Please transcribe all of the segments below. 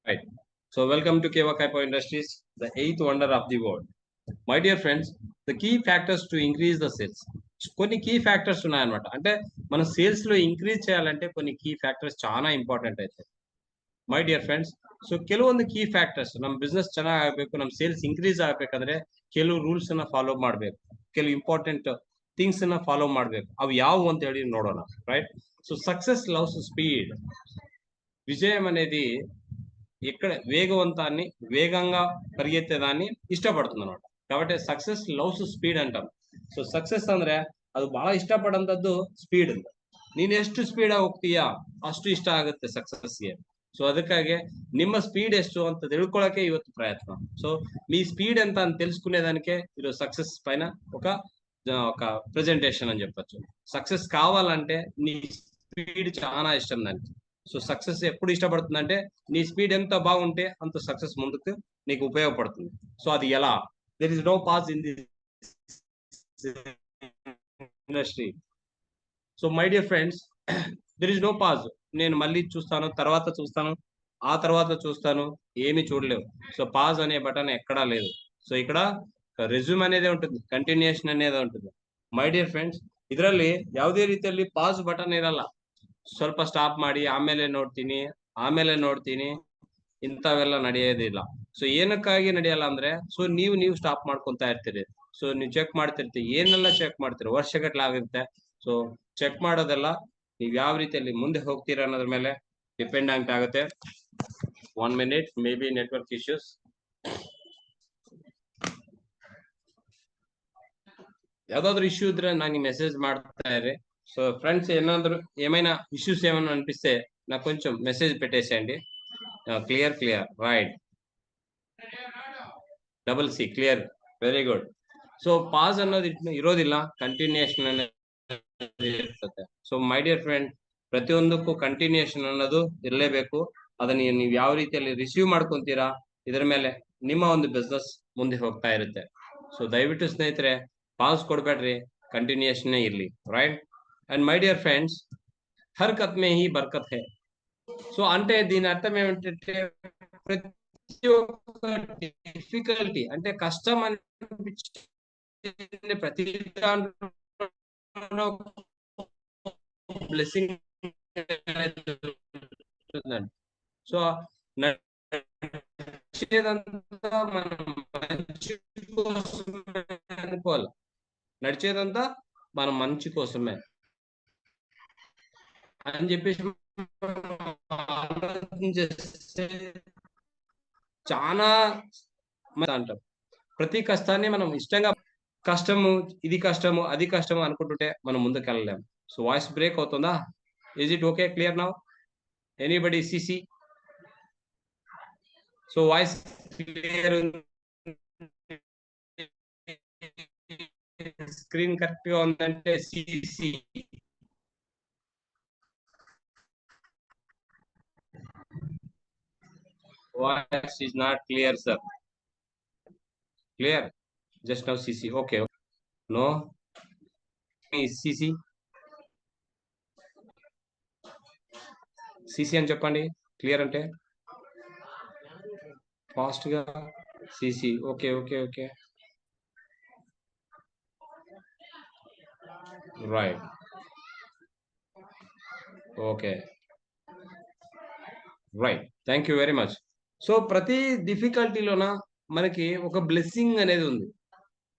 Right. So welcome to Keva Kaipo Industries, the eighth wonder of the world. My dear friends, the key factors to increase the sales. కొన్ని key factors ఉన్నాయన్నమాట. అంటే మన sales లో increase చేయాలంటే కొన్ని key factors చాలా important ಐತೆ. ಮೈ dear friends, so ಕೆಲವೊಂದು ಕೀ ಫ್ಯಾಕ್ಟರ್ಸ್ ನಮ್ಮ ಬಿಸ್ನೆಸ್ ಚೆನ್ನಾಗಿ ಆಗಬೇಕು, ನಮ್ಮ ಸೇಲ್ಸ್ ಇನ್ಕ್ರೀಸ್ ಆಗಬೇಕಂದ್ರೆ ಕೆಲವು ರೂಲ್ಸ್ ಅನ್ನ ಫಾಲೋ ಮಾಡಬೇಕು, ಕೆಲವು ಇಂಪಾರ್ಟೆಂಟ್ ಥಿಂಗ್ಸ್ ಅನ್ನ ಫಾಲೋ ಮಾಡಬೇಕು. ಅವು ಯಾವುವು ಅಂತ ಹೇಳಿ ನೋಡೋಣ. Right. So success loves speed. విజయం అనేది ఇక్కడ వేగవంతాన్ని, వేగంగా పరిగెత్తేదాన్ని ಇಷ್ಟಪಡ್తుంది ಅన్నమాట. కాబట్టి ಸಕ್ಸಸ್ ಲವ್ಸ್ ಸ್ಪೀಡ್ ಅಂటాం. ಸೊ ಸಕ್ಸಸ್ ಅಂದ್ರೆ ಅದು ಬಹಳ ಇಷ್ಟಪಡಂತದ್ದು ಸ್ಪೀಡ್ ಅಂತ. ನೀನ್ ಎಷ್ಟು ಸ್ಪೀಡ್ ಹೋಗ್ತೀಯಾ ಅಷ್ಟು ಇಷ್ಟ ಆಗುತ್ತೆ ಸಕ್ಸಸ್ಗೆ. ಸೊ ಅದಕ್ಕಾಗಿ ನಿಮ್ಮ స్పీడ్ ಎಷ್ಟು ಅಂತ ತಿಳ್ಕೊಳ್ಳೋಕೆ ಇವತ್ತು ಪ್ರಯತ್ನ. సో మీ స్పీడ్ ఎంత అని తెలుసుకునేదానికే ఈరోజు సక్సెస్ పైన ఒక ఒక ప్రెజెంటేషన్ అని చెప్పొచ్చు. సక్సెస్ కావాలంటే నీ స్పీడ్ చాలా ఇష్టం దానికి. సో సక్సెస్ ఎప్పుడు ఇష్టపడుతుందంటే నీ స్పీడ్ ఎంత బాగుంటే అంత సక్సెస్ ముందుకు నీకు ఉపయోగపడుతుంది. సో అది ఎలా? There is no pause in the industry. So my dear friends, there is no pause. నేను మళ్ళీ చూస్తాను, తర్వాత చూస్తాను, ఆ తర్వాత చూస్తాను, ఏమి చూడలేవు. సో పాజ్ అనే బటన్ ఎక్కడా లేదు. సో ఇక్కడ ರೆಸ್ಯೂಮ್ ಅನ್ನೋದೇ ఉంటుంది, ಕಂಟಿನ್ಯೂಯೇಷನ್ ಅನ್ನೋದೇ ఉంటుంది. ಮೈ ಡಿಯರ್ ಫ್ರೆಂಡ್ಸ್, ಇದರಲ್ಲಿ ಯಾವುದೇ ರೀತಿಯಲ್ಲಿ ಪಾಸ್ ಬಟನ್ ಇರಲ್ಲ. ಸ್ವಲ್ಪ ಸ್ಟಾಪ್ ಮಾಡಿ ಆಮೇಲೆ ನೋಡ್ತೀನಿ ಇಂಥವೆಲ್ಲ ನಡೆಯೋದಿಲ್ಲ. ಸೊ ಏನಕ್ಕಾಗಿ ನಡೆಯಲ್ಲ ಅಂದ್ರೆ, ಸೊ ನೀವು ಸ್ಟಾಪ್ ಮಾಡ್ಕೊಂತಾ ಇರ್ತೀರಿ. ಸೊ ನೀವು ಚೆಕ್ ಮಾಡ್ತಿರ್ತೀರಿ, ಏನೆಲ್ಲ ಚೆಕ್ ಮಾಡ್ತೀರಿ, ವರ್ಷಗಟ್ಟಲೆ ಆಗುತ್ತೆ. ಸೊ ಚೆಕ್ ಮಾಡೋದೆಲ್ಲ ನೀವು ಯಾವ ರೀತಿಯಲ್ಲಿ ಮುಂದೆ ಹೋಗ್ತೀರಾ ಅನ್ನೋದ್ರ ಮೇಲೆ ಡಿಪೆಂಡ್ ಆಗುತ್ತೆ. 1 minute, may be network issues. ಯಾವ್ದಾದ್ರು ಇಶ್ಯೂ ಇದ್ರೆ ನನಗೆ ಮೆಸೇಜ್ ಮಾಡ್ತಾ ಇರಿ. సో ఫ్రెండ్స్, ఏమైనా ఇష్యూస్ ఏమైనా అనిపిస్తే నాకు కొంచెం మెసేజ్ పెట్టేసేయండి. Clear right, C clear, very good. So pass ಅನ್ನೋದು ಇರೋದಿಲ್ಲ, ಕಂಟಿನ್ಯೂಯೇಷನ್ ಅನ್ನೋದು ಇರ್ತದೆ. ಸೊ ಮೈ ಡಿಯರ್ ಫ್ರೆಂಡ್, ಪ್ರತಿಯೊಂದಕ್ಕೂ ಕಂಟಿನ್ಯೂಯೇಷನ್ ಅನ್ನೋದು ಇರಲೇಬೇಕು. ಅದನ್ನ ನೀವು ಯಾವ ರೀತಿಯಲ್ಲಿ ರಿಸೀವ್ ಮಾಡ್ಕೊಂತೀರಾ ಇದರ ಮೇಲೆ ನಿಮ್ಮ ಒಂದು ಬಿಸ್ನೆಸ್ ಮುಂದೆ ಹೋಗ್ತಾ ಇರುತ್ತೆ. ಸೊ ದಯವಿಟ್ಟು ಸ್ನೇಹಿತರೆ, ಪಾಸ್ ಕೊಡ್ಬೇಡ್ರಿ, ಕಂಟಿನ್ಯೂಯೇಷನ್ ಇರ್ಲಿ. Right. And my dear friends, హర్కత్ మే హీ బర్కత్ హై. సో అంటే దీని అర్థం ఏమిటంటే, ప్రతి ఒక్క డిఫికల్టీ అంటే కష్టం అనిపించే ప్రతి దాంట్లో బ్లెస్సింగ్. సో నడిచేదంతా మనం మంచి కోసమే అనుకోవాలి, నడిచేదంతా మనం మంచి కోసమే అని చెప్పేసి ఆలోచించేస్తే చాలా అంటాం. ప్రతి కష్టాన్ని మనం ఇష్టంగా, కష్టము ఇది కష్టము అది కష్టము అనుకుంటుంటే మనం ముందుకు వెళ్ళలేము. సో వాయిస్ బ్రేక్ అవుతుందా? Is it okay? Clear now? Anybody CC? So voice clear, screen correct గా ఉందంటే CC. Voice is not clear, sir. Clear? Just now CC. Okay. No? CC? CC అని చెప్పండి క్లియర్ అంటే. ఫాస్ట్ గా CC. Okay. Right. Okay. Right. Thank you very much. So ಪ್ರತಿ ಡಿಫಿಕಲ್ಟಿಲೋನ మనకి ఒక blessing అనేది ఉంది.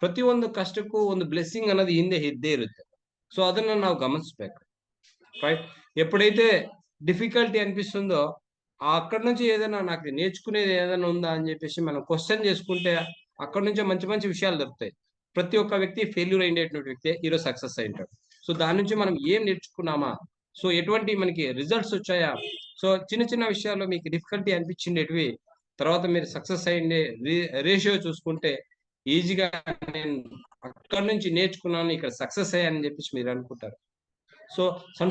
ಪ್ರತಿ ಒಂದು ಕಷ್ಟಕ್ಕೂ ಒಂದು ಬ್ಲೆಸ್ಸಿಂಗ್ ಅನ್ನೋದು ಹಿಂದೆ ಇದ್ದೇ ಇರುತ್ತೆ. సో ಅದನ್ನ ನಾವು గమనిಸಬೇಕು. రైట్. ఎప్పుడైతే డిఫికల్టీ అనిపిస్తుందో అక్కడ నుంచి ఏదైనా నాకు నేర్చుకునేది ఏదైనా ఉందా అని చెప్పేసి మనం క్వశ్చన్ చేసుకుంటే అక్కడ నుంచే మంచి మంచి విషయాలు దొరుకుతాయి. ప్రతి ఒక్క వ్యక్తి ఫెయిల్యూర్ అయినటువంటి వ్యక్తి ఈరోజు సక్సెస్ అయి ఉంటాడు. సో దాని నుంచి మనం ఏం నేర్చుకున్నామా, సో ఎటువంటి మనకి రిజల్ట్స్ వచ్చాయా, సో చిన్న విషయాల్లో మీకు డిఫికల్టీ అనిపించిండేటివి తర్వాత మీరు సక్సెస్ అయ్యిండే రేషియో చూసుకుంటే ఈజీగా నేను అక్కడి నుంచి నేర్చుకున్నాను, ఇక్కడ సక్సెస్ అయ్యానని చెప్పేసి మీరు అనుకుంటారు. ಸೊ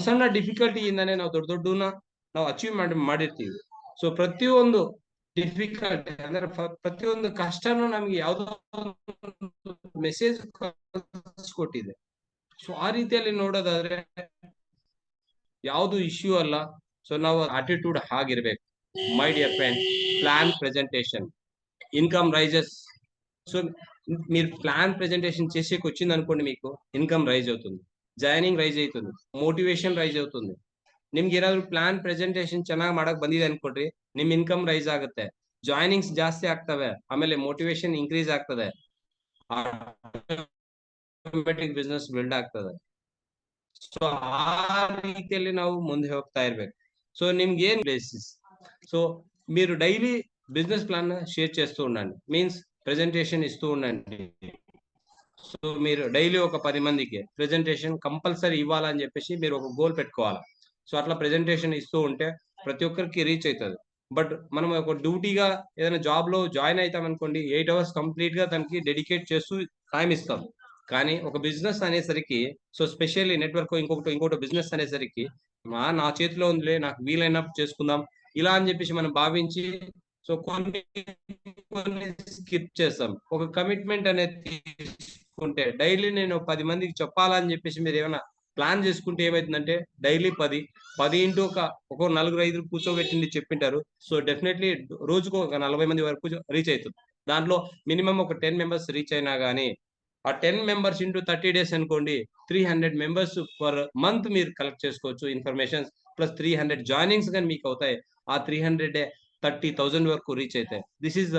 ಸಣ್ಣ ಡಿಫಿಕಲ್ಟಿಯಿಂದಾನೇ ನಾವು ದೊಡ್ಡ ನಾವು ಅಚೀವ್ಮೆಂಟ್ ಮಾಡಿರ್ತೀವಿ. ಸೊ ಪ್ರತಿಯೊಂದು ಡಿಫಿಕಲ್ಟಿ ಅಂದ್ರೆ ಪ್ರತಿಯೊಂದು ಕಷ್ಟನೂ ನಮ್ಗೆ ಯಾವ್ದೋ ಮೆಸೇಜ್ ಕೊಟ್ಟಿದೆ. ಸೊ ಆ ರೀತಿಯಲ್ಲಿ ನೋಡೋದಾದ್ರೆ ಯಾವ್ದು ಇಶ್ಯೂ ಅಲ್ಲ. ಸೊ ನಾವು ಆಟಿಟ್ಯೂಡ್ ಹಾಗಿರ್ಬೇಕು. My dear friend, plan presentation, income rises. So మీరు ప్లాన్ ప్రెజెంటేషన్ చేసేకి వచ్చింది అనుకోండి, మీకు ಇನ್ಕಮ್ ರೈಸ್ అవుతుంది, ಜಾಯ್ನಿಂಗ್ ರೈಸ್ ಆಯ್ತದೆ, ಮೋಟಿವೇಶನ್ ರೈಸ್ అవుతుంది. ನಿಮ್ಗೆ ಏನಾದ್ರು ಪ್ಲಾನ್ ಪ್ರೆಸೆಂಟೇಶನ್ ಚೆನ್ನಾಗಿ ಮಾಡಕ್ ಬಂದಿದೆ ಅನ್ಕೊಡ್ರಿ, ನಿಮ್ ಇನ್ಕಮ್ ರೈಸ್ ಆಗುತ್ತೆ, ಜಾಯ್ನಿಂಗ್ಸ್ ಜಾಸ್ತಿ ಆಗ್ತವೆ, ಆಮೇಲೆ ಮೋಟಿವೇಶನ್ ಇನ್ಕ್ರೀಸ್ ಆಗ್ತದೆ, ಆಟೋಮೆಟಿಕ್ ಬಿಸ್ನೆಸ್ ಬಿಲ್ಡ್ ಆಗ್ತದೆ. ಸೊ ಆ ರೀತಿಯಲ್ಲಿ ನಾವು ಮುಂದೆ ಹೋಗ್ತಾ ಇರ್ಬೇಕು. సో నిಮ್ಗೆ ఏం బేసిస్, సో మీరు డైలీ బిజినెస్ ప్లాన్ షేర్ చేస్తూ ఉండండి, మీన్స్ ప్రెజెంటేషన్ ఇస్తూ ఉండండి. సో మీరు డైలీ ఒక 10 మందికి ప్రెజెంటేషన్ కంపల్సరీ ఇవ్వాలని చెప్పేసి మీరు ఒక గోల్ పెట్టుకోవాలి. సో అట్లా ప్రెజెంటేషన్ ఇస్తూ ఉంటే ప్రతి ఒక్కరికి రీచ్ అవుతుంది. బట్ మనం ఒక డ్యూటీగా ఏదైనా జాబ్ లో జాయిన్ అవుతాం అనుకోండి, 8 అవర్స్ కంప్లీట్ గా దానికి డెడికేట్ చేస్తూ టైం ఇస్తాం. కానీ ఒక బిజినెస్ అనేసరికి, సో స్పెషల్లీ నెట్వర్క్ ఇంకోటి బిజినెస్ అనేసరికి నా చేతిలో ఉందిలే, నాకు వీలైనప్పుడు చేసుకుందాం ఇలా అని చెప్పేసి మనం భావించి సో కొన్ని స్కిప్ చేస్తాం. ఒక కమిట్మెంట్ అనేది తీసుకుంటే డైలీ నేను 10 మందికి చెప్పాలని చెప్పేసి మీరు ఏమైనా ప్లాన్ చేసుకుంటే ఏమైతుందంటే, డైలీ 10 ఇంటూ ఒక నలుగురు 5 కూర్చోబెట్టింది చెప్పింటారు. సో డెఫినెట్లీ రోజుకు ఒక 40 మంది వరకు రీచ్ అవుతుంది. దాంట్లో మినిమం ఒక 10 మెంబర్స్ రీచ్ అయినా గానీ, ఆ 10 మెంబర్స్ ఇంటూ 30 డేస్ అనుకోండి, 300 మెంబర్స్ పర్ మంత్ మీరు కలెక్ట్ చేసుకోవచ్చు ఇన్ఫర్మేషన్. ప్లస్ 300 జాయినింగ్స్ కానీ మీకు అవుతాయి. ఆ 300 30,000 వరకు రీచ్ అవుతాయి. This is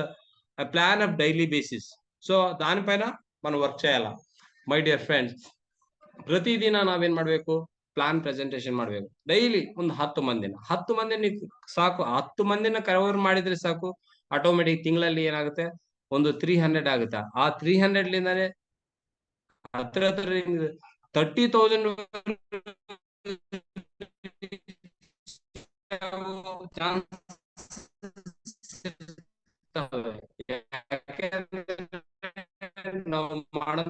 plan of daily basis. So దానిపైన మనం ವರ್ಕ್ చేయాల. ಮೈ ಡಿಯರ್ ಫ್ರೆಂಡ್ಸ್, ಪ್ರತಿದಿನ ನಾವೇನ್ ಮಾಡ್ಬೇಕು, ಪ್ಲಾನ್ ಪ್ರೆಸೆಂಟೇಶನ್ ಮಾಡ್ಬೇಕು. ಡೈಲಿ ಒಂದು 10 ಮಂದಿನ ಸಾಕು, 10 ಮಂದಿನ ಕವರ್ ಮಾಡಿದ್ರೆ ಸಾಕು, ಆಟೋಮೆಟಿಕ್ ತಿಂಗಳಲ್ಲಿ ಏನಾಗುತ್ತೆ, ಒಂದು 300 ಆಗುತ್ತೆ. ಆ 300 ಲಿಂದಾನೆ ಹತ್ರ 30,000 ಚಾನ್ಸ್ ನಾವು ಮಾಡೋ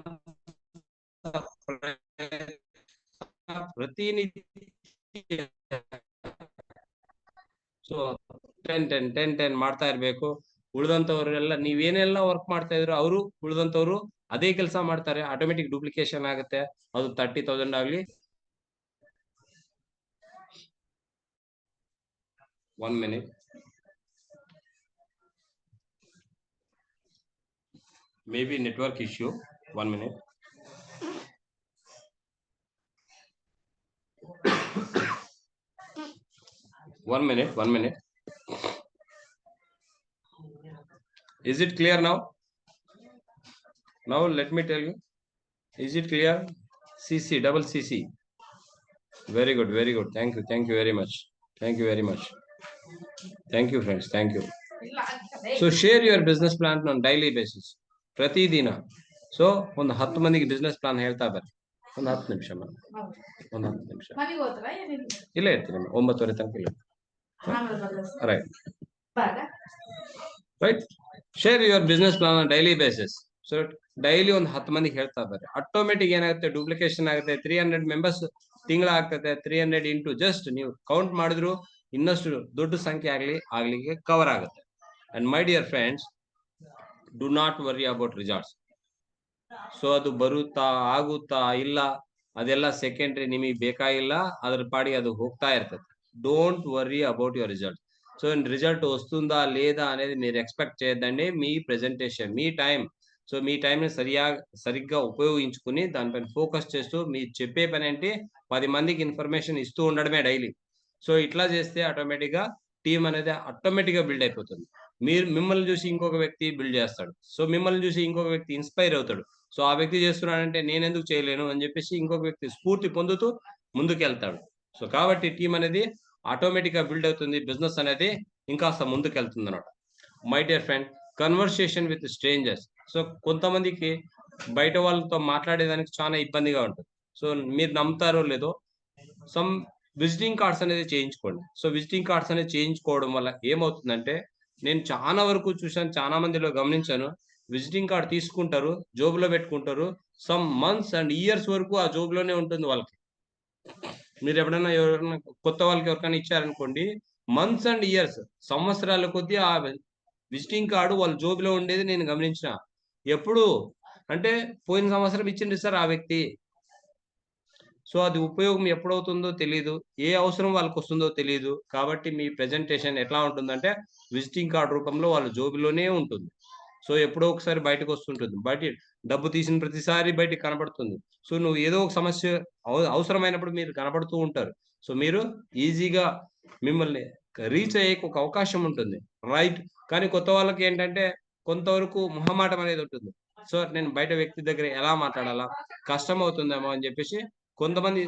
ಪ್ರತಿನಿತ್ಯ ಸೊ 10 ಮಾಡ್ತಾ ಇರ್ಬೇಕು. ಉಳಿದಂತವರೆಲ್ಲ ನೀವೇನೆಲ್ಲ ವರ್ಕ್ ಮಾಡ್ತಾ ಇದ್ರು ಅವರು ಉಳಿದಂತವ್ರು ಅದೇ ಕೆಲಸ ಮಾಡ್ತಾರೆ, ಆಟೋಮೆಟಿಕ್ ಡೂಪ್ಲಿಕೇಶನ್ ಆಗುತ್ತೆ. ಅದು 30,000 ಆಗ್ಲಿ. 1 minute, maybe network issue. 1 minute. One minute. Is it clear now? Now let me tell you. Is it clear? CC, double CC. Very good. Thank you very much. Thank you friends. Thank you. So share your business plan on daily basis. ಪ್ರತಿದಿನ. So ಒಂದು 10 ಮಂದಿಗೆ business plan ಹೇಳ್ತಾ ಬರ್ರಿ. ಒಂದು 10 ನಿಮಿಷ ಇಲ್ಲೇ ಇರ್ತೀನಿ, 9:30 ತನಕ ಇಲ್ಲ. Right. Share your business plan on daily basis. So daily ಒಂದು 10 ಮಂದಿಗೆ ಹೇಳ್ತಾ ಬರ್ರಿ. ಆಟೋಮೆಟಿಕ್ ಏನಾಗುತ್ತೆ, ಡೂಪ್ಲಿಕೇಶನ್ ಆಗುತ್ತೆ. 300 ಮೆಂಬರ್ಸ್ ತಿಂಗಳ ಆಗ್ತದೆ. 300 ಇಂಟು ಜಸ್ಟ್ ನೀವು ಕೌಂಟ್ ಮಾಡಿದ್ರು ಇನ್ನಷ್ಟು ದೊಡ್ಡ ಸಂಖ್ಯೆ ಆಗ್ಲಿಕ್ಕೆ ಕವರ್ ಆಗುತ್ತೆ. And my dear friends, do not worry about results. So ಅದು ಬರುತ್ತಾ ಆಗುತ್ತಾ ಇಲ್ಲ ಅದೆಲ್ಲ ಸೆಕೆಂಡ್ರಿ, ನಿಮಗೆ ಬೇಕಾಗಿಲ್ಲ, ಅದ್ರ ಪಾಡಿಗೆ ಅದು ಹೋಗ್ತಾ ఇರ್ತದೆ. Don't worry about your result. So result వస్తుందా లేదా అనేది మీరు ఎక్స్పెక్ట్ చేయొద్దండి. మీ ప్రెజెంటేషన్, మీ టైం, సో మీ టైంని సరిగ్గా ఉపయోగించుకుని దానిపైన ఫోకస్ చేస్తూ మీరు చెప్పే పని ఏంటి, 10 మందికి ఇన్ఫర్మేషన్ ఇస్తూ ఉండడమే డైలీ. సో ఇట్లా చేస్తే ఆటోమేటిక్గా టీం అనేది ఆటోమేటిక్గా బిల్డ్ అయిపోతుంది. మిమ్మల్ని చూసి ఇంకొక వ్యక్తి బిల్డ్ చేస్తాడు. సో మిమ్మల్ని చూసి ఇంకొక వ్యక్తి ఇన్స్పైర్ అవుతాడు. సో ఆ వ్యక్తి చేస్తున్నాడంటే నేను ఎందుకు చేయలేను అని చెప్పేసి ఇంకొక వ్యక్తి స్ఫూర్తి పొందుతూ ముందుకెళ్తాడు. సో కాబట్టి టీం అనేది ఆటోమేటిక్ గా బిల్డ్ అవుతుంది, బిజినెస్ అనేది ఇంకాస్త ముందుకెళ్తుంది అన్నమాట. My dear friend, conversation with strangers. So కొంతమందికి బయట వాళ్ళతో మాట్లాడేదానికి చాలా ఇబ్బందిగా ఉంటుంది. సో మీరు నమ్ముతారో లేదో, సమ్ విజిటింగ్ కార్డ్స్ అనేది చేయించుకోండి. సో విజిటింగ్ కార్డ్స్ అనేది చేయించుకోవడం వల్ల ఏమవుతుందంటే, నేను చాలా వరకు చూశాను, చాలా మందిలో గమనించాను, విజిటింగ్ కార్డ్ తీసుకుంటారు, జోబులో పెట్టుకుంటారు, సమ్ మంత్స్ అండ్ ఇయర్స్ వరకు ఆ జోబులోనే ఉంటుంది వాళ్ళకి. మీరు ఎవరైనా కొత్త వాళ్ళకి ఎవరికైనా ఇచ్చారనుకోండి, మంత్స్ అండ్ ఇయర్స్, సంవత్సరాల కొద్దీ ఆ విజిటింగ్ కార్డు వాళ్ళ జోబులో ఉండేది నేను గమనించిన. ఎప్పుడు అంటే పోయిన సంవత్సరం ఇచ్చింది సార్ ఆ వ్యక్తి, సో అది ఉపయోగం ఎప్పుడవుతుందో తెలీదు. ఏ అవసరం వాళ్ళకొస్తుందో తెలీదు. కాబట్టి మీ ప్రెజెంటేషన్ ఎట్లా ఉంటుందంటే, విజిటింగ్ కార్డ్ రూపంలో వాళ్ళ జోబులోనే ఉంటుంది. సో ఎప్పుడో ఒకసారి బయటకొస్తుంటుంది. డబ్బు తీసిన ప్రతిసారి బయటికి కనపడుతుంది. సో నువ్వు ఏదో ఒక సమస్య అవసరమైనప్పుడు మీరు కనపడుతూ ఉంటారు. సో మీరు ఈజీగా మిమ్మల్ని రీచ్ అయ్యేకి ఒక అవకాశం ఉంటుంది. రైట్. కానీ కొత్త వాళ్ళకేంటంటే కొంతవరకు మొహమాటం అనేది ఉంటుంది. సో నేను బయట వ్యక్తి దగ్గర ఎలా మాట్లాడాలా? కష్టమవుతుందేమో అని జెప్పేసి కొంతమంది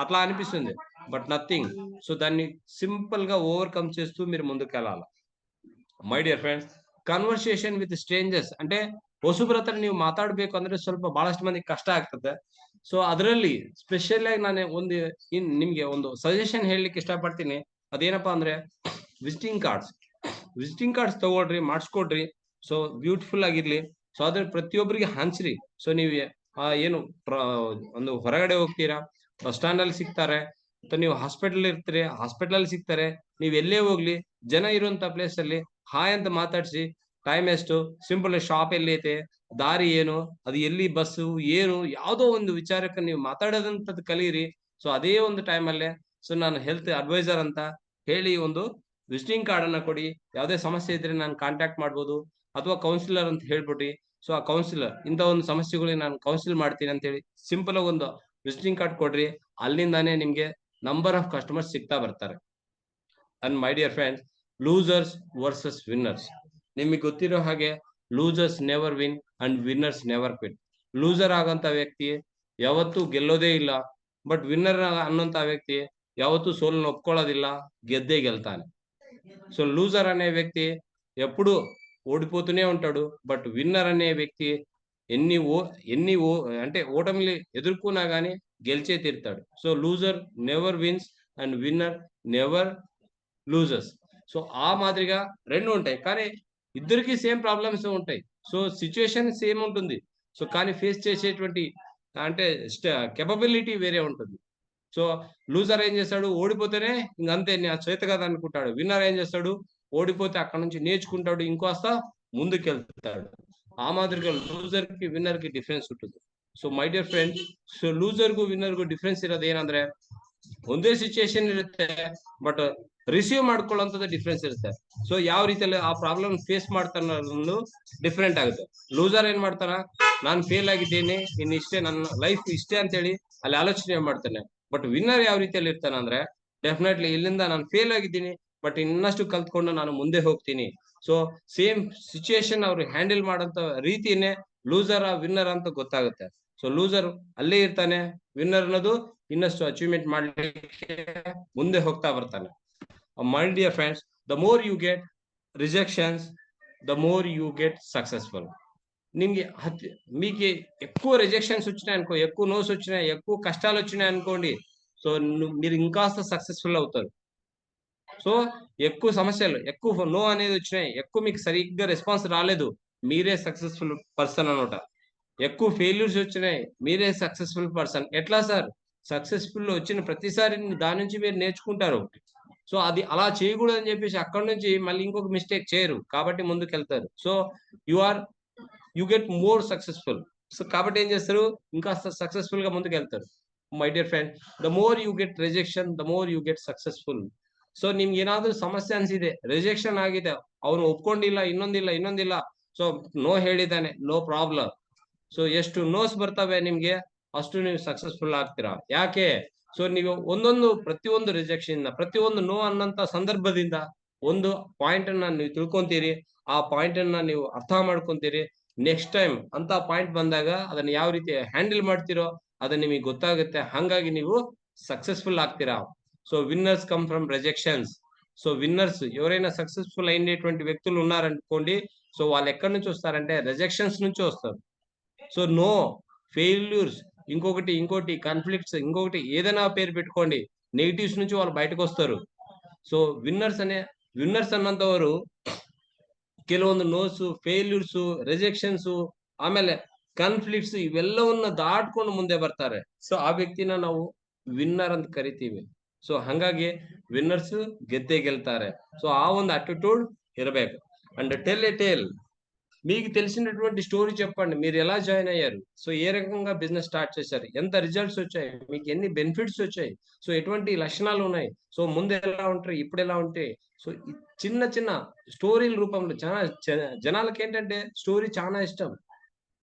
అట్లా అనిపిస్తుంది. But nothing. సో దాన్ని సింపుల్‌గా ఓవర్‌కమ్ చేస్తూ మీరు ముందుకెళ్ళాల. My dear friends, conversation with strangers అంటే ಹೊಸಬ್ರ ಹತ್ರ ನೀವು ಮಾತಾಡಬೇಕು ಅಂದ್ರೆ ಸ್ವಲ್ಪ ಬಹಳಷ್ಟು ಮಂದಿಗೆ ಕಷ್ಟ ಆಗ್ತದೆ. ಸೊ ಅದರಲ್ಲಿ ಸ್ಪೆಷಲ್ ಆಗಿ ನಾನು ನಿಮ್ಗೆ ಒಂದು ಸಜೆಷನ್ ಹೇಳಲಿಕ್ಕೆ ಇಷ್ಟಪಡ್ತೀನಿ. ಅದೇನಪ್ಪಾ ಅಂದ್ರೆ ವಿಸಿಟಿಂಗ್ ಕಾರ್ಡ್ಸ್. ವಿಸಿಟಿಂಗ್ ಕಾರ್ಡ್ಸ್ ತಗೊಳ್ರಿ, ಮಾಡಿಸ್ಕೊಡ್ರಿ. ಸೊ ಬ್ಯೂಟಿಫುಲ್ ಆಗಿರ್ಲಿ. ಸೊ ಅದ್ರ ಪ್ರತಿಯೊಬ್ಬರಿಗೆ ಹಂಚ್ರಿ. ಸೊ ನೀವು ಏನು ಒಂದು ಹೊರಗಡೆ ಹೋಗ್ತೀರಾ, ಬಸ್ ಸ್ಟಾಂಡ್ ಅಲ್ಲಿ ಸಿಗ್ತಾರೆ, ಅಥವಾ ನೀವು ಹಾಸ್ಪಿಟಲ್ ಇರ್ತೀರಿ, ಹಾಸ್ಪಿಟಲ್ ಅಲ್ಲಿ ಸಿಗ್ತಾರೆ. ನೀವ್ ಎಲ್ಲೇ ಹೋಗ್ಲಿ, ಜನ ಇರುವಂತ ಪ್ಲೇಸ್ ಅಲ್ಲಿ ಹಾಯ್ ಅಂತ ಮಾತಾಡ್ಸಿ. ಟೈಮ್ ಎಷ್ಟು, ಸಿಂಪಲ್ ಶಾಪ್ ಎಲ್ಲಿ ಐತೆ, ದಾರಿ ಏನು, ಅದು ಎಲ್ಲಿ ಬಸ್ಸು ಏನು, ಯಾವುದೋ ಒಂದು ವಿಚಾರಕ್ಕೆ ನೀವು ಮಾತಾಡೋದಂತದ್ದು ಕಲೀರಿ. ಸೊ ಅದೇ ಒಂದು ಟೈಮ್ ಅಲ್ಲೇ ಸೊ ನಾನು ಹೆಲ್ತ್ ಅಡ್ವೈಸರ್ ಅಂತ ಹೇಳಿ ಒಂದು ವಿಸಿಟಿಂಗ್ ಕಾರ್ಡ್ ಅನ್ನ ಕೊಡಿ. ಯಾವುದೇ ಸಮಸ್ಯೆ ಇದ್ರೆ ನಾನು ಕಾಂಟ್ಯಾಕ್ಟ್ ಮಾಡ್ಬೋದು, ಅಥವಾ ಕೌನ್ಸಿಲರ್ ಅಂತ ಹೇಳ್ಬಿಟ್ಟಿ. ಸೊ ಆ ಕೌನ್ಸಿಲರ್ ಇಂಥ ಒಂದು ಸಮಸ್ಯೆಗಳಿಗೆ ನಾನು ಕೌನ್ಸಿಲ್ ಮಾಡ್ತೀನಿ ಅಂತ ಹೇಳಿ ಸಿಂಪಲ್ ಆಗಿ ಒಂದು ವಿಸಿಟಿಂಗ್ ಕಾರ್ಡ್ ಕೊಡ್ರಿ. ಅಲ್ಲಿಂದಾನೇ ನಿಮ್ಗೆ ನಂಬರ್ ಆಫ್ ಕಸ್ಟಮರ್ಸ್ ಸಿಗ್ತಾ ಬರ್ತಾರೆ. And my dear friends, losers versus winners. ನಿಮಗೆ ಗೊತ್ತಿರೋ ಹಾಗೆ losers never win and winners never quit. Loser ಆಗಂತ ವ್ಯಕ್ತಿ ಯಾವತ್ತೂ ಗೆಲ್ಲೋದೇ ಇಲ್ಲ. ಬಟ್ ವಿನ್ನರ್ ಅನ್ನೋಂತ ವ್ಯಕ್ತಿ ಯಾವತ್ತೂ ಸೋಲನ್ನು ಒಪ್ಕೊಳ್ಳೋದಿಲ್ಲ, ಗೆದ್ದೇ ಗೆಲ್ತಾನೆ. సో లూజర్ అనే వ్యక్తి ఎప్పుడు ఓడిపోతూనే ఉంటాడు. బట్ విన్నర్ అనే వ్యక్తి ఎన్ని ఓ ఎన్ని ఓ అంటే ఓటమిని ఎదుర్కొన్నా గాని గెలిచే తీరుతాడు. So loser never wins and winner never losers. So ఆ మాదిరిగా 2 ఉంటాయి. కానీ ఇద్దరికీ సేమ్ ప్రాబ్లమ్స్ ఉంటాయి. సో సిట్యుయేషన్ సేమ్ ఉంటుంది. సో కానీ ఫేస్ చేసేటువంటి అంటే కేపబిలిటీ వేరే ఉంటుంది. సో లూజర్ ఏం చేస్తాడు, ఓడిపోతేనే ఇంకంతే నా చేత కాదనుకుంటాడు. విన్నర్ ఏం చేస్తాడు, ఓడిపోతే అక్కడి నుంచి నేర్చుకుంటాడు, ఇంకోస్త ముందుకెళ్తాడు. ఆ మాదిరిగా ಲೂಸರ್‌ಗೆ ವಿನ್ನರ್‌ಗೆ ಡಿಫರೆನ್ಸ್ ఉంటుంది. So my dear friends, so ಲೂಸರ್‌ಗೂ ವಿನ್ನರ್‌ಗೂ ಡಿಫರೆನ್ಸ್ ಇರೋದು ಏನಂದ್ರೆ ಒಂದೇ ಸಿಚುಯೇಷನ್ ಇರುತ್ತೆ, ಬಟ್ ರಿಸೀವ್ ಮಾಡ್ಕೊಳ್ಳುವಂಥದ್ದು ಡಿಫರೆನ್ಸ್ ಇರುತ್ತೆ. ಸೊ ಯಾವ ರೀತಿಯಲ್ಲಿ ಆ ಪ್ರಾಬ್ಲಮ್ ಫೇಸ್ ಮಾಡ್ತಾನೆ ಅನ್ನೋದು ಡಿಫರೆಂಟ್ ಆಗುತ್ತೆ. ಲೂಸರ್ ಏನ್ ಮಾಡ್ತಾನ, ನಾನು ಫೇಲ್ ಆಗಿದ್ದೇನೆ, ಇಷ್ಟೇ ನನ್ನ ಲೈಫ್ ಇಷ್ಟೇ ಅಂತ ಹೇಳಿ ಅಲ್ಲಿ ಆಲೋಚನೆ ಮಾಡ್ತಾನೆ. ಬಟ್ ವಿನ್ನರ್ ಯಾವ ರೀತಿಯಲ್ಲಿ ಇರ್ತಾನೆ ಅಂದ್ರೆ ಡೆಫಿನೆಟ್ಲಿ ಇಲ್ಲಿಂದ ನಾನು ಫೇಲ್ ಆಗಿದ್ದೀನಿ, ಬಟ್ ಇನ್ನಷ್ಟು ಕಲ್ತ್ಕೊಂಡು ನಾನು ಮುಂದೆ ಹೋಗ್ತೀನಿ. ಸೊ ಸೇಮ್ ಸಿಚುಯೇಷನ್ ಅವ್ರು ಹ್ಯಾಂಡಲ್ ಮಾಡೋಂತ ರೀತಿನೇ ಲೂಸರ್ ವಿನ್ನರ್ ಅಂತ ಗೊತ್ತಾಗುತ್ತೆ. ಸೊ ಲೂಸರ್ ಅಲ್ಲೇ ಇರ್ತಾನೆ, ವಿನ್ನರ್ ಅನ್ನೋದು ಇನ್ನಷ್ಟು ಅಚೀವ್ಮೆಂಟ್ ಮಾಡ್ಲಿಕ್ಕೆ ಮುಂದೆ ಹೋಗ್ತಾ ಬರ್ತಾನೆ. My dear friends, the more you get rejections, the more you get successful. నిమ్ಗೆ మీకు ఎక్కువ రిజెక్షన్స్ వచ్చినాయి అనుకో, ఎక్కువ నోస్ వచ్చినాయి, ఎక్కువ కష్టాలు వచ్చినాయి అనుకోండి, సో మీరు ఇంకాస్త సక్సెస్ఫుల్ అవుతారు. సో ఎక్కువ సమస్యలు, ఎక్కువ నో అనేది వచ్చినాయి, ఎక్కువ మీకు సరిగ్గా రెస్పాన్స్ రాలేదు, మీరే సక్సెస్ఫుల్ పర్సన్ అనమాట. ఎక్కువ ఫెయిల్యూర్స్ వచ్చినాయి, మీరే సక్సెస్ఫుల్ పర్సన్. ఎట్లా సార్? సక్సెస్ఫుల్ వచ్చిన ప్రతిసారి దాని నుంచి మీరు నేర్చుకుంటారు. సో అది అలా చేయకూడదని చెప్పేసి అక్కడి నుంచి మళ్ళీ ఇంకొక మిస్టేక్ చేయరు. కాబట్టి ముందుకెళ్తారు. So you are you get more successful. So కాబట్టి ఏం చేస్తారు, ఇంకా సక్సెస్ఫుల్ గా ముందుకెళ్తారు. My dear friend, the more you get rejection, the more you get successful. So ನಿಮ್ಗೆ ಏನಾದ್ರೂ ಸಮಸ್ಯೆ ಅನ್ಸಿದೆ, ರಿಜೆಕ್ಷನ್ ಆಗಿದೆ, ಅವನು ಒಪ್ಕೊಂಡಿಲ್ಲ, ಇನ್ನೊಂದಿಲ್ಲ, ಸೊ ನೋ ಹೇಳಿದ್ದಾನೆ, ನೋ ಪ್ರಾಬ್ಲಮ್. ಸೊ ಎಷ್ಟು ನೋಸ್ ಬರ್ತವೆ ನಿಮ್ಗೆ, ಅಷ್ಟು ನೀವು ಸಕ್ಸಸ್ಫುಲ್ ಆಗ್ತೀರಾ. ಯಾಕೆ? ಸೊ ನೀವು ಪ್ರತಿಯೊಂದು ರಿಜೆಕ್ಷನ್ ಇಂದ, ಪ್ರತಿಯೊಂದು ನೋ ಅನ್ನಂತ ಸಂದರ್ಭದಿಂದ ಒಂದು ಪಾಯಿಂಟ್ ಅನ್ನ ನೀವು ತಿಳ್ಕೊಂತೀರಿ. ಆ ಪಾಯಿಂಟ್ ಅನ್ನ ನೀವು ಅರ್ಥ ಮಾಡ್ಕೊಂತೀರಿ. ನೆಕ್ಸ್ಟ್ ಟೈಮ್ ಅಂತ ಪಾಯಿಂಟ್ ಬಂದಾಗ ಅದನ್ನ ಯಾವ ರೀತಿ ಹ್ಯಾಂಡಲ್ ಮಾಡ್ತಿರೋ ಅದು ನಿಮಗೆ ಗೊತ್ತಾಗುತ್ತೆ. ಹಂಗಾಗಿ ನೀವು సక్సెస్ఫుల్ ಆಗ್ತೀರಾ. So winners come from rejections. So winners ఎవరైనా సక్సెస్ఫుల్ అయినటువంటి వ్యక్తులు ఉన్నారనుకోండి, సో వాళ్ళు ఎక్కడి నుంచి వస్తారంటే రిజెక్షన్స్ నుంచి వస్తారు. సో నో, ఫెయిల్యూర్స్, ఇంకోటి కాన్ఫ్లిక్ట్స్, ఇంకొకటి ఏదైనా పేరు పెట్టుకోండి, నెగిటివ్స్ నుంచి వాళ్ళు బయటకు వస్తారు. సో విన్నర్స్ అన్నంతవారు ಕೆಲವೊಂದು ನೋಸ್, ಫೇಲ್ಯೂರ್ಸ್, ರಿಜೆಕ್ಷನ್ಸ್, ಆಮೇಲೆ ಕಾನ್ಫ್ಲಿಕ್ಟ್ಸ್ ಇವೆಲ್ಲವನ್ನ ದಾಟ್ಕೊಂಡು ಮುಂದೆ ಬರ್ತಾರೆ. ಸೊ ಆ ವ್ಯಕ್ತಿನ ನಾವು ವಿನ್ನರ್ ಅಂತ ಕರಿತೀವಿ. ಸೊ ಹಂಗಾಗಿ ವಿನ್ನರ್ಸ್ ಗೆದ್ದೇ ಗೆಲ್ತಾರೆ. ಸೊ ಆ ಒಂದು ಅಟಿಟ್ಯೂಡ್ ಇರಬೇಕು. ಅಂಡ್ ಟೆಲ್ ಎ ಟೇಲ್, మీకు తెలిసినటువంటి స్టోరీ చెప్పండి. మీరు ఎలా జాయిన్ అయ్యారు? సో, ఏ రకంగా బిజినెస్ స్టార్ట్ చేశారు? ఎంత రిజల్ట్స్ వచ్చాయి? మీకు ఎన్ని బెనిఫిట్స్ వచ్చాయి? సో, ఎటువంటి లక్షణాలు ఉన్నాయి? సో, ముందు ఎలా ఉంటారు? ఇప్పుడు ఎలా ఉంటే సో, ఈ చిన్న చిన్న స్టోరీల రూపంలో చాలా జనాలకేంటంటే స్టోరీ చానా ఇష్టం.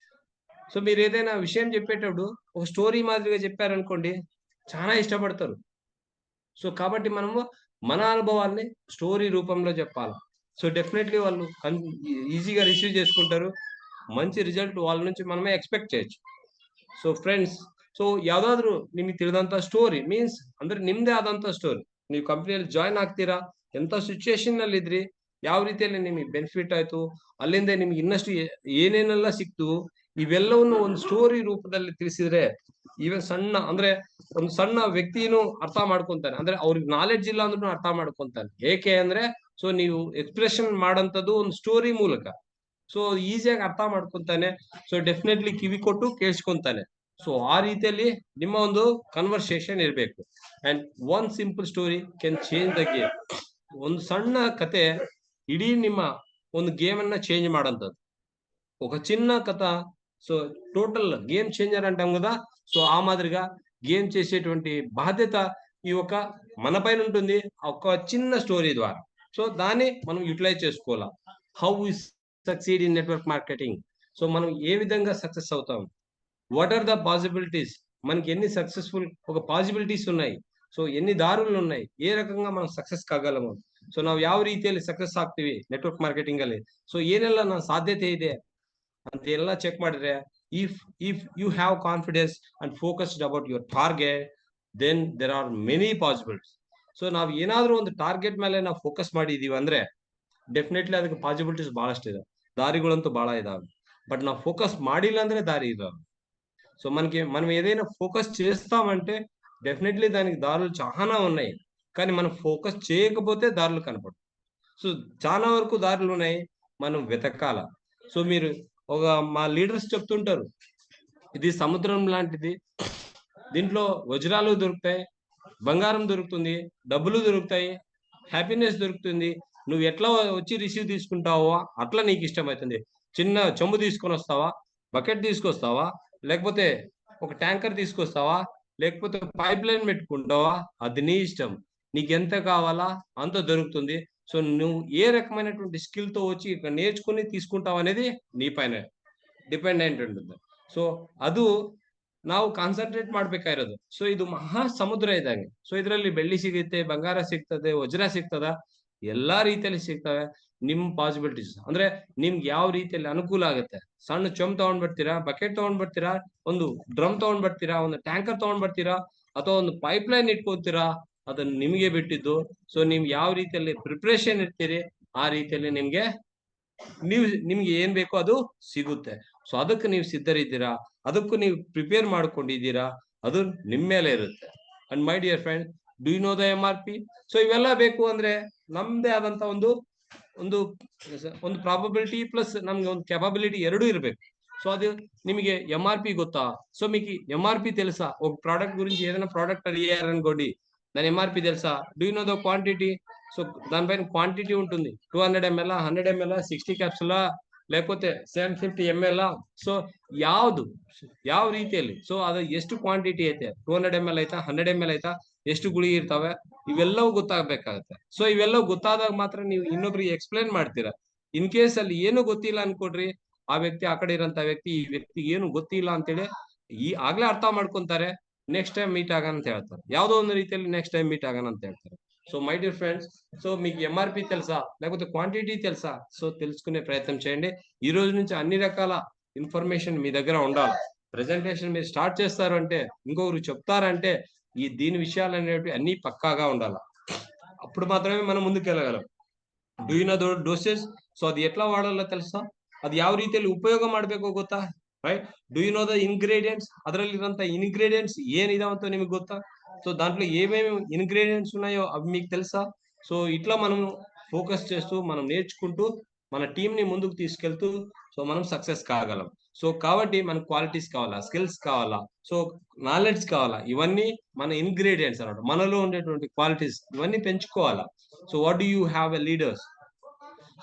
సో, మీరేదైనా విషయం చెప్పేటప్పుడు ఒక స్టోరీ మాదిరిగా చెప్పారనుకోండి, చానా ఇష్టపడతారు. సో, కాబట్టి మనము మన అనుభవాల్ని స్టోరీ రూపంలో చెప్పాల. సో, డెఫినైట్‌లీ వాళ్ళు ఈజీగా రిసీవ్ చేసుకుంటారు. ಮಂಚಿ ರಿಸಲ್ಟ್ వాళ్ళ నుంచి మనమే ಎಕ್ಸ್‌ಪೆಕ್ಟ್ చేయొచ్చు. ಸೊ ಫ್ರೆಂಡ್ಸ್, ಸೊ ಯಾವ್ದಾದ್ರು ನಿಮಗೆ ತಿಳಿದಂತ ಸ್ಟೋರಿ ಮೀನ್ಸ್ ಅಂದ್ರೆ ನಿಮ್ದೇ ಆದಂತ ಸ್ಟೋರಿ. ನೀವು ಕಂಪನಿಯಲ್ಲಿ ಜಾಯಿನ್ ಆಗ್ತೀರಾ, ಎಂತ ಸಿಚುಯೇಷನ್ ನಲ್ಲಿ ಇದ್ರಿ, ಯಾವ ರೀತಿಯಲ್ಲಿ ನಿಮಗೆ ಬೆನಿಫಿಟ್ ಆಯ್ತು, ಅಲ್ಲಿಂದ ನಿಮ್ಗೆ ಇನ್ನಷ್ಟು ಏನೇನೆಲ್ಲ ಸಿಕ್ತು, ಇವೆಲ್ಲವನ್ನು ಒಂದು ಸ್ಟೋರಿ ರೂಪದಲ್ಲಿ ತಿಳಿಸಿದ್ರೆ ಈವನ್ ಸಣ್ಣ ಅಂದ್ರೆ ಒಂದು ಸಣ್ಣ ವ್ಯಕ್ತಿನೂ ಅರ್ಥ ಮಾಡ್ಕೊಂತಾನೆ. ಅಂದ್ರೆ ಅವ್ರಿಗೆ ನಾಲೆಡ್ಜ್ ಇಲ್ಲ ಅಂದ್ರೂ ಅರ್ಥ ಮಾಡ್ಕೊಂತಾನೆ. ಏಕೆ ಅಂದ್ರೆ ಸೊ ನೀವು ಎಕ್ಸ್‌ಪ್ರೆಷನ್ ಮಾಡಂತದ್ದು ಒಂದು ಸ್ಟೋರಿ ಮೂಲಕ. ಸೊ ಈಸಿಯಾಗಿ ಅರ್ಥ ಮಾಡ್ಕೊಂತಾನೆ. ಸೊ ಡೆಫಿನೆಟ್ಲಿ ಕಿವಿ ಕೊಟ್ಟು ಕೇಳಿಸ್ಕೊಂತಾನೆ. ಸೊ ಆ ರೀತಿಯಲ್ಲಿ ನಿಮ್ಮ ಒಂದು ಕನ್ವರ್ಸೇಷನ್ ಇರಬೇಕು. And one simple story can change the game. ಒಂದು ಸಣ್ಣ ಕತೆ ಇಡೀ ನಿಮ್ಮ ಒಂದು గేమ్ అన్న చేంజ్ ಮಾಡಂತದ್ದು. ఒక చిన్న కథ సో టోటల్ గేమ్ చేంజర్ అంటాం కదా. సో ఆ మాదిరిగా గేమ్ చేసేటువంటి బాధ్యత ఈ ఒక మన పైన ఉంటుంది ఒక చిన్న స్టోరీ ద్వారా. సో దాన్ని మనం యూటిలైజ్ చేసుకోవాలా. How we succeed in network marketing. So మనం ఏ విధంగా సక్సెస్ అవుతాం, వాట్ ఆర్ ద పాసిబిలిటీస్, మనకి ఎన్ని సక్సెస్ఫుల్ ఒక ಪಾಸಿಬಿಲಿಟೀಸ್ ఉన్నాయి, ಸೊ ಎన్ని ದಾರುಗಳು ఉన్నాయి, ఏ రకంగా మనం ಸಕ್ಸಸ್ ಆಗಲము, ಸೊ ನಾವು ಯಾವ ರೀತಿಯಲ್ಲಿ ಸಕ್ಸಸ್ ಆಗ್ತೀವಿ ನೆಟ್ವರ್ಕ್ ಮಾರ್ಕೆಟಿಂಗ್ ಅಲ್ಲಿ, ಸೊ ಏನೆಲ್ಲ ನನ್ನ ಸಾಧ್ಯತೆ ಇದೆ ಅಂತ ಎಲ್ಲ ಚೆಕ್ ಮಾಡಿದ್ರೆ if if you have confidence and focused about your target then there are many possibilities. So ನಾವು ಏನಾದ್ರೂ ಒಂದು ಟಾರ್ಗೆಟ್ ಮೇಲೆ ನಾವು ಫೋಕಸ್ ಮಾಡಿದೀವಿ ಅಂದ್ರೆ ಡೆಫಿನೆಟ್ಲಿ ಅದಕ್ಕೆ ಪಾಸಿಬಿಲಿಟೀಸ್ ಬಹಳಷ್ಟು ಇದೆ, దారిಗಳಂತೂ ಬಹಳ ಇದಾವೆ. బట్ ನಾವು ఫోకస్ ಮಾಡಿಲ್ಲ ಅಂದ್ರೆ దారి ఇరాదు. సో మనకి మనం ఏదైనా ఫోకస్ చేస్తామంటే డెఫినెట్లీ దానికి దారులు చాలా ఉన్నాయి, కానీ మనం ఫోకస్ చేయకపోతే దారులు కనపడవు. సో చాలా వరకు దారులు ఉన్నాయి, మనం వెతకాల. సో మీరు ఒక మా లీడర్స్ చెప్తుంటారు, ఇది సముద్రం లాంటిది, దీంట్లో వజ్రాలు దొరుకుతాయి, బంగారం దొరుకుతుంది, డబ్బులు దొరుకుతాయి, హ్యాపీనెస్ దొరుకుతుంది. నువ్వు ఎట్లా వచ్చి రిసీవ్ తీసుకుంటావో అట్లా నీకు ఇష్టమవుతుంది. చిన్న చెంబు తీసుకొని వస్తావా, బకెట్ తీసుకొస్తావా, లేకపోతే ఒక ట్యాంకర్ తీసుకొస్తావా, లేకపోతే పైప్ లైన్ పెట్టుకుంటావా, అది నీ ఇష్టం. నీకు ఎంత కావాలా అంత దొరుకుతుంది. సో నువ్వు ఏ రకమైనటువంటి స్కిల్ తో వచ్చి ఇక్కడ నేర్చుకుని తీసుకుంటావు అనేది నీ పైన ಡಿಪೆಂಡೆಂಟ್ ఉంటుంది. ಸೊ ಅದು ನಾವು ಕಾನ್ಸಂಟ್ರೇಟ್ ಮಾಡ್ಬೇಕಾಗಿರೋದು. ಸೊ ಇದು ಮಹಾ ಸಮುದ್ರ ಇದ್ದಂಗೆ. ಸೊ ಇದರಲ್ಲಿ ಬೆಳ್ಳಿ ಸಿಗುತ್ತೆ, ಬಂಗಾರ ಸಿಗ್ತದೆ, ವಜ್ರ ಸಿಗ್ತದ, ಎಲ್ಲಾ ರೀತಿಯಲ್ಲಿ ಸಿಗ್ತವೆ. ನಿಮ್ ಪಾಸಿಬಿಲಿಟೀಸ್ ಅಂದ್ರೆ ನಿಮ್ಗೆ ಯಾವ ರೀತಿಯಲ್ಲಿ ಅನುಕೂಲ ಆಗುತ್ತೆ. ಸಣ್ಣ ಚೊಂಬ್ ತಗೊಂಡ್ ಬರ್ತೀರಾ, ಬಕೆಟ್ ತಗೊಂಡ್ ಬರ್ತೀರಾ, ಒಂದು ಡ್ರಮ್ ತಗೊಂಡ್ ಬರ್ತೀರಾ, ಒಂದು ಟ್ಯಾಂಕರ್ ತಗೊಂಡ್ ಬರ್ತೀರಾ, ಅಥವಾ ಒಂದು ಪೈಪ್ ಲೈನ್ ಇಟ್ಕೋತೀರಾ, ಅದನ್ನ ನಿಮ್ಗೆ ಬಿಟ್ಟಿದ್ದು. ಸೊ ನೀವು ಯಾವ ರೀತಿಯಲ್ಲಿ ಪ್ರಿಪರೇಷನ್ ಇರ್ತೀರಿ ಆ ರೀತಿಯಲ್ಲಿ ನಿಮ್ಗೆ ಏನ್ ಬೇಕೋ ಅದು ಸಿಗುತ್ತೆ. ಸೊ ಅದಕ್ಕೆ ನೀವು ಸಿದ್ಧರಿದ್ದೀರಾ, ಅದಕ್ಕೂ ನೀವು ಪ್ರಿಪೇರ್ ಮಾಡ್ಕೊಂಡಿದ್ದೀರಾ, ಅದು ನಿಮ್ ಮೇಲೆ ಇರುತ್ತೆ. And my dear friend, do you know the MRP? So ಇವೆಲ್ಲ ಬೇಕು ಅಂದ್ರೆ ನಮ್ದೇ ಆದಂತ ಒಂದು ಒಂದು ಒಂದು ಪ್ರಾಬಬಿಲಿಟಿ ಪ್ಲಸ್ ನಮ್ಗೆ ಒಂದು ಕೆಪಾಬಿಲಿಟಿ ಎರಡೂ ಇರಬೇಕು. సో అది నిಮಗೆ MRP ಗೊತ್ತಾ? సో మీకు MRP తెలుసా? ఒక ప్రోడక్ట్ గురించి ఏదైనా ప్రోడక్ట్ అడిగారనుకోండి, దాని MRP తెలుసా? Do you know the quantity? So దానిపైన క్వాంటిటీ ఉంటుంది. 200 ml, 100 ml, 60 ಕ್ಯಾಪ್ಸುಲಾ, లేకపోతే 750 ml. ಸೊ ಯಾವ ರೀತಿಯಲ್ಲಿ, ಸೊ ಅದು ಎಷ್ಟು ಕ್ವಾಂಟಿಟಿ ಐತೆ, 200 ml ಐತಾ, 100 ml ಐತಾ, ಎಷ್ಟು ಗುಳಿಗೆ ಇರ್ತಾವೆ, ಇವೆಲ್ಲವೂ ಗೊತ್ತಾಗಬೇಕಾಗತ್ತೆ. ಸೊ ಇವೆಲ್ಲವೂ ಗೊತ್ತಾದಾಗ ಮಾತ್ರ ನೀವು ಇನ್ನೊಬ್ರಿಗೆ ಎಕ್ಸ್ಪ್ಲೇನ್ ಮಾಡ್ತೀರಾ. ಇನ್ ಕೇಸ್ ಅಲ್ಲಿ ಏನು ಗೊತ್ತಿಲ್ಲ ಅನ್ಕೊಡ್ರಿ, ಆ ವ್ಯಕ್ತಿ, ಆ ಕಡೆ ಇರೋಂತ ವ್ಯಕ್ತಿ ಈ ವ್ಯಕ್ತಿಗೆ ಏನು ಗೊತ್ತಿಲ್ಲ ಅಂತೇಳಿ ಆಗ್ಲೇ ಅರ್ಥ ಮಾಡ್ಕೊಂತಾರೆ. ನೆಕ್ಸ್ಟ್ ಟೈಮ್ ಮೀಟ್ ಆಗೋಣ ಅಂತ ಹೇಳ್ತಾರೆ, ಯಾವ್ದೋ ಒಂದು ರೀತಿಯಲ್ಲಿ నెక్స్ట్ టైం మీట్ ఆగాను ಅಂತ ಹೇಳ್ತಾರೆ. So my dear friends, so మీకు MRP తెలుసా లేకపోతే క్వాంటిటీ తెలుసా? సో తెలుసుకునే ప్రయత్నం చేయండి. ఈ రోజు నుంచి అన్ని రకాల ఇన్ఫర్మేషన్ మీ దగ్గర ఉండాలి. ప్రెజెంటేషన్ మీరు స్టార్ట్ చేస్తారు అంటే, ఇంకొకరు చెప్తారంటే దీని విషయాలు అనేవి అన్ని పక్కాగా ఉండాలి. అప్పుడు మాత్రమే మనం ముందుకు వెళ్ళగలం. Do you know dosage? So ಅದು ಎట్లా వాడాలో తెలుసా? ಅದು ಯಾವ ರೀತಿಯಲ್ಲಿ ಉಪಯೋಗ ಮಾಡ್ಬೇಕು ಗೊತ್ತಾ? Right? Do you know the ingredients? ಅದರಲ್ಲಿರುವಂತ ఇంగ్రీడియంట్స్ ఏనిదావంతో ನಿಮಗೆ ಗೊತ್ತಾ? సో దాంట్లో ఏమేమి ఇంగ్రీడియంట్స్ ఉన్నాయో అవి మీకు తెలుసా? సో ఇట్లా మనం ఫోకస్ చేస్తూ, మనం నేర్చుకుంటూ, మన టీం ని ముందుకు తీసుకెళ్తూ సో మనం సక్సెస్ కాగలం. సో కాబట్టి మనకు క్వాలిటీస్ కావాలా, స్కిల్స్ కావాలా, సో నాలెడ్జ్ కావాలా, ఇవన్నీ మన ఇంగ్రీడియంట్స్ అన్నమాట. మనలో ఉండేటువంటి క్వాలిటీస్ ఇవన్నీ పెంచుకోవాలా. So what do you have a leaders?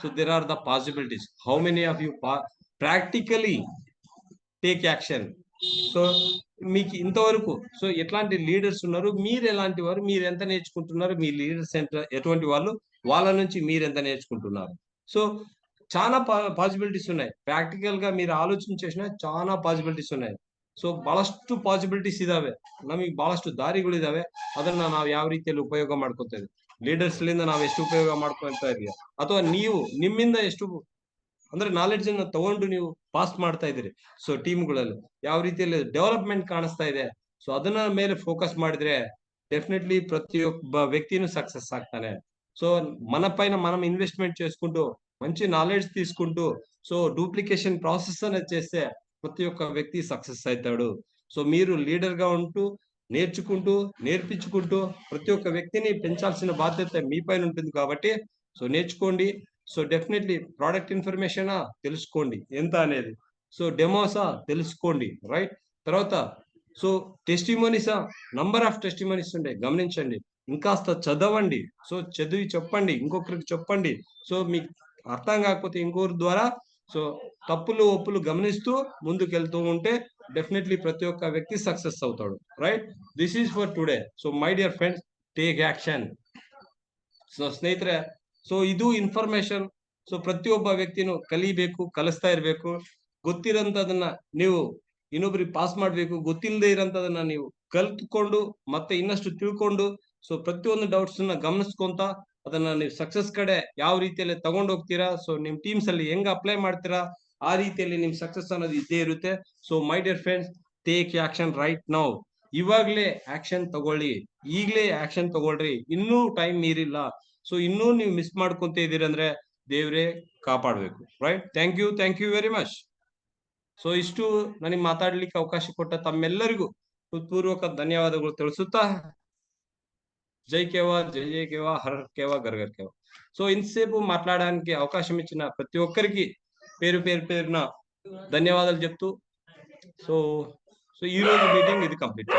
So there are the possibilities. How many of you practically take action? So మీకు ఇంతవరకు సో ఎట్లాంటి లీడర్స్ ఉన్నారు, మీరు ఎలాంటి వారు, మీరు ఎంత నేర్చుకుంటున్నారు, మీ లీడర్స్ ఎటువంటి వాళ్ళు, వాళ్ళ నుంచి మీరు ఎంత నేర్చుకుంటున్నారు? సో చాలా ಪಾಸಿಬಿಲಿಟೀಸ್ ఉన్నాయి. ಪ್ರಾಕ್ಟಿಕಲ್ గా మీరు ಆಲೋಚನೆ చేసిన చాలా ಪಾಸಿಬಿಲಿಟೀಸ್ ఉన్నాయి. ಸೊ ಬಹಳಷ್ಟು ಪಾಸಿಬಿಲಿಟೀಸ್ ಇದಾವೆ, ನಮಗೆ ಬಹಳಷ್ಟು ದಾರಿಗಳಿದಾವೆ. ಅದನ್ನ ನಾವು ಯಾವ ರೀತಿಯಲ್ಲಿ ಉಪಯೋಗ ಮಾಡ್ಕೊತೇವೆ, ಲೀಡರ್ಸ್ ಲಿಂದ ನಾವು ಎಷ್ಟು ಉಪಯೋಗ ಮಾಡ್ಕೊಳ್ತಾ ಇದೀವಿ, ಅಥವಾ ನೀವು ನಿಮ್ಮಿಂದ ಎಷ್ಟು ಅಂದ್ರೆ ನಾಲೆಡ್ಜ್ ಅನ್ನ ತಗೊಂಡು ನೀವು ಪಾಸ್ ಮಾಡ್ತಾ ಇದ್ದೀರಿ. ಸೊ ಟೀಮ್ಗಳಲ್ಲಿ ಯಾವ ರೀತಿಯಲ್ಲಿ ಡೆವಲಪ್ಮೆಂಟ್ ಕಾಣಿಸ್ತಾ ಇದೆ, ಸೊ ಅದನ್ನ ಮೇಲೆ ಫೋಕಸ್ ಮಾಡಿದ್ರೆ డెఫినెట్లీ ప్రతి ఒక్క వ్యక్తిని సక్సెస్ ಆಗ್ತಾನೆ. సో మన పైన మనం ఇన్వెస్ట్మెంట్ చేసుకుంటూ మంచి నాలెడ్జ్ తీసుకుంటూ సో డూప్లికేషన్ ప్రాసెస్ అనేది చేస్తే ప్రతి ఒక్క వ్యక్తి సక్సెస్ అవుతాడు. సో మీరు లీడర్ గా ఉంటూ నేర్చుకుంటూ నేర్పించుకుంటూ ప్రతి ఒక్క వ్యక్తిని పెంచాల్సిన బాధ్యత మీ పైన ఉంటుంది కాబట్టి సో నేర్చుకోండి. సో డెఫినెట్లీ ప్రోడక్ట్ ఇన్ఫర్మేషన్ తెలుసుకోండి ఎంత అనేది, సో డెమోసా తెలుసుకోండి, రైట్. తర్వాత సో టెస్టిమోనీసా, నంబర్ ఆఫ్ టెస్టిమోనీస్ ఉండే గమనించండి. ఇంకాస్త చదవండి, సో చదివి చెప్పండి, ఇంకొకరికి చెప్పండి. సో మీకు అర్థం కాకపోతే ఇంకొకరి ద్వారా సో తప్పులు ఒప్పులు గమనిస్తూ ముందుకు వెళ్తూ ఉంటే డెఫినెట్లీ ప్రతి ఒక్క వ్యక్తి సక్సెస్ అవుతాడు, right. This is for today. So my dear friends, take action. So ಸ್ನೇಹಿತರೆ, ಸೊ ಇದು ಇನ್ಫಾರ್ಮೇಶನ್. ಸೊ ಪ್ರತಿಯೊಬ್ಬ ವ್ಯಕ್ತಿನೂ ಕಲಿಬೇಕು, ಕಲಿಸ್ತಾ ಇರ್ಬೇಕು. ಗೊತ್ತಿರೋಂಥದನ್ನ ನೀವು ಇನ್ನೊಬ್ರಿಗೆ ಪಾಸ್ ಮಾಡ್ಬೇಕು, ಗೊತ್ತಿಲ್ಲದೆ ಇರೋಂಥದನ್ನ ನೀವು ಕಲ್ತ್ಕೊಂಡು ಮತ್ತೆ ಇನ್ನಷ್ಟು ತಿಳ್ಕೊಂಡು ಸೊ ಪ್ರತಿಯೊಂದು ಡೌಟ್ಸ್ ನ ಗಮನಿಸ್ಕೊಂತ ಅದನ್ನ ನೀವು ಸಕ್ಸಸ್ ಕಡೆ ಯಾವ ರೀತಿಯಲ್ಲಿ ತಗೊಂಡು ಹೋಗ್ತೀರಾ, ಸೊ ನಿಮ್ ಟೀಮ್ಸ್ ಅಲ್ಲಿ ಹೆಂಗ್ ಅಪ್ಲೈ ಮಾಡ್ತೀರಾ, ಆ ರೀತಿಯಲ್ಲಿ ನಿಮ್ ಸಕ್ಸಸ್ ಅನ್ನೋದು ಇದ್ದೇ ಇರುತ್ತೆ. So my dear friends, take action right now. ಇವಾಗ್ಲೇ ಆಕ್ಷನ್ ತಗೊಳ್ಳಿ, ಈಗ್ಲೇ ಆಕ್ಷನ್ ತಗೊಳ್ರಿ, ಇನ್ನೂ ಟೈಮ್ ಮೀರಿಲ್ಲ. ಸೊ ಇನ್ನೂ ನೀವು ಮಿಸ್ ಮಾಡ್ಕೊಂತ ಇದೀರಂದ್ರೆ ದೇವ್ರೇ ಕಾಪಾಡ್ಬೇಕು, right. Thank you very much. So ಇಷ್ಟು ನನಗೆ ಮಾತಾಡ್ಲಿಕ್ಕೆ ಅವಕಾಶ ಕೊಟ್ಟ ತಮ್ಮೆಲ್ಲರಿಗೂ ಹೃತ್ಪೂರ್ವಕ ಧನ್ಯವಾದಗಳು ತಿಳಿಸುತ್ತಾ, జై కేవా, జై జై కేవా, హర్ కేవా, గర్గర్ కేవా. సో ఇంతసేపు మాట్లాడడానికి అవకాశం ఇచ్చిన ప్రతి ఒక్కరికి పేరు పేరు పేరున ధన్యవాదాలు చెప్తూ సో సో ఈ రోజు మీటింగ్ ఇది complete.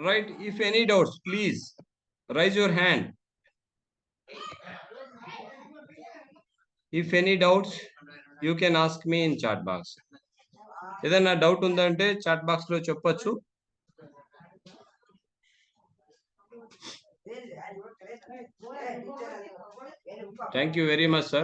Right, if any doubts please raise your hand. If any doubts you can ask me in chat box. ఏదైనా డౌట్ ఉందంటే చాట్ బాక్స్ లో చెప్పొచ్చు. Thank you very much, sir.